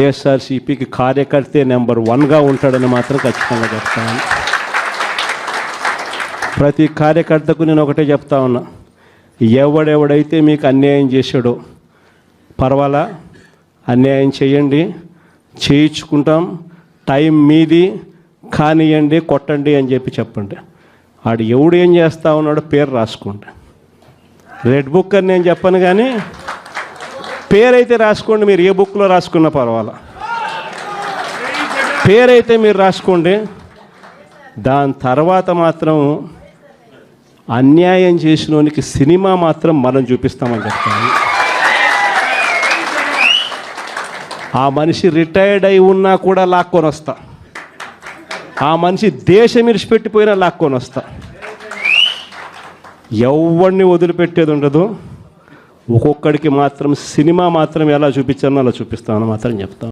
వైఎస్ఆర్సీపీకి కార్యకర్తే నెంబర్ 1గా ఉంటాడని మాత్రం ఖచ్చితంగా చెప్తాను. ప్రతి కార్యకర్తకు నేను ఒకటే చెప్తా ఉన్నా, ఎవడెవడైతే మీకు అన్యాయం చేశాడో పర్వాలా, అన్యాయం చేయండి, చేయించుకుంటాం, టైం మీది, కానియండి, కొట్టండి అని చెప్పండి. ఆడు ఎవడు ఏం చేస్తా ఉన్నాడో పేరు రాసుకోండి. రెడ్ బుక్ అని నేను చెప్పను, కానీ పేరైతే రాసుకోండి. మీరు ఏ బుక్లో రాసుకున్నా పర్వాలా, పేరైతే మీరు రాసుకోండి. దాని తర్వాత మాత్రం అన్యాయం చేసినోనికి సినిమా మాత్రం మనం చూపిస్తామని చెప్తాను. ఆ మనిషి రిటైర్డ్ అయి ఉన్నా కూడా లాక్కొని వస్తా, ఆ మనిషి దేశం విడిచిపెట్టిపోయినా లాక్కొని వస్తా. ఎవరిని వదిలిపెట్టేది ఉండదు. ఒక్కొక్కడికి మాత్రం సినిమా మాత్రం ఎలా చూపించానో అలా చూపిస్తామని మాత్రం చెప్తాను.